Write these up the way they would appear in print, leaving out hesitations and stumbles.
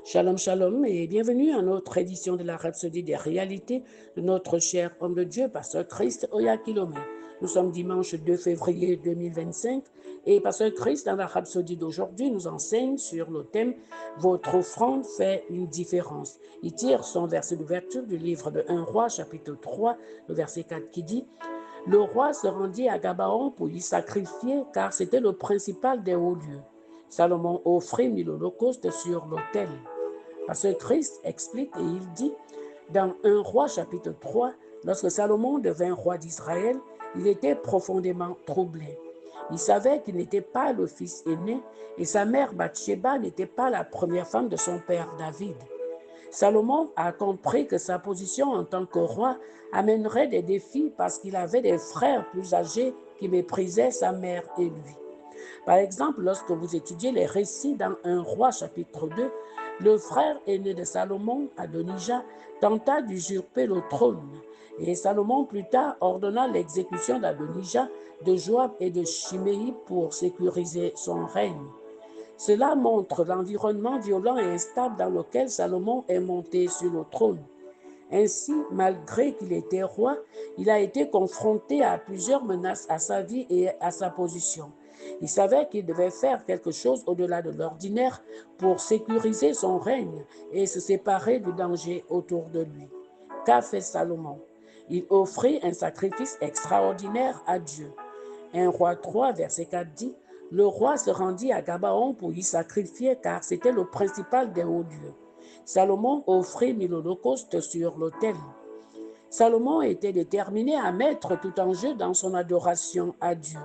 Shalom, shalom et bienvenue à notre édition de la Rhapsodie des réalités de notre cher homme de Dieu, Pasteur Christ Oyakilome. Nous sommes dimanche 2 février 2025 et Pasteur Christ, dans la Rhapsodie d'aujourd'hui, nous enseigne sur le thème « Votre offrande fait une différence ». Il tire son verset d'ouverture du livre de 1 Roi, chapitre 3, le verset 4 qui dit « Le roi se rendit à Gabaon pour y sacrifier car c'était le principal des hauts lieux. Salomon offrit 1000 holocaustes sur l'autel. » Parce que Christ explique et il dit dans 1 Roi chapitre 3, lorsque Salomon devint roi d'Israël, il était profondément troublé. Il savait qu'il n'était pas le fils aîné et sa mère Bathsheba n'était pas la première femme de son père David. Salomon a compris que sa position en tant que roi amènerait des défis parce qu'il avait des frères plus âgés qui méprisaient sa mère et lui. Par exemple, lorsque vous étudiez les récits dans 1 Roi chapitre 2, le frère aîné de Salomon, Adonijah, tenta d'usurper le trône. Et Salomon plus tard ordonna l'exécution d'Adonijah, de Joab et de Chiméi pour sécuriser son règne. Cela montre l'environnement violent et instable dans lequel Salomon est monté sur le trône. Ainsi, malgré qu'il était roi, il a été confronté à plusieurs menaces à sa vie et à sa position. Il savait qu'il devait faire quelque chose au-delà de l'ordinaire pour sécuriser son règne et se séparer du danger autour de lui. Qu'a fait Salomon? Il offrit un sacrifice extraordinaire à Dieu. 1 Roi 3, verset 4 dit « Le roi se rendit à Gabaon pour y sacrifier car c'était le principal des hauts lieux. » Salomon offrit 1000 holocaustes sur l'autel. Salomon était déterminé à mettre tout en jeu dans son adoration à Dieu.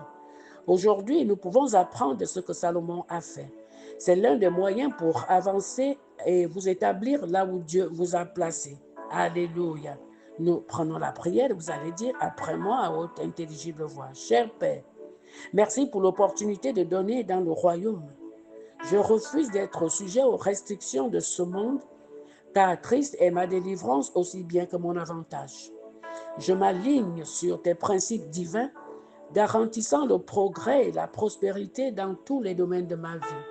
Aujourd'hui, nous pouvons apprendre de ce que Salomon a fait. C'est l'un des moyens pour avancer et vous établir là où Dieu vous a placé. Alléluia. Nous prenons la prière, vous allez dire après moi à haute intelligible voix. Cher Père, merci pour l'opportunité de donner dans le royaume. Je refuse d'être sujet aux restrictions de ce monde, car Christ est ma délivrance aussi bien que mon avantage. Je m'aligne sur tes principes divins, garantissant le progrès et la prospérité dans tous les domaines de ma vie.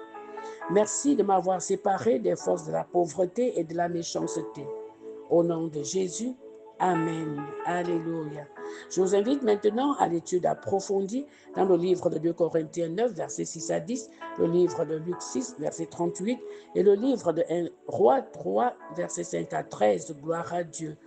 Merci de m'avoir séparé des forces de la pauvreté et de la méchanceté. Au nom de Jésus, Amen. Alléluia. Je vous invite maintenant à l'étude approfondie dans le livre de 2 Corinthiens 9, versets 6 à 10, le livre de Luc 6, verset 38 et le livre de 1 Roi 3, versets 5 à 13. Gloire à Dieu.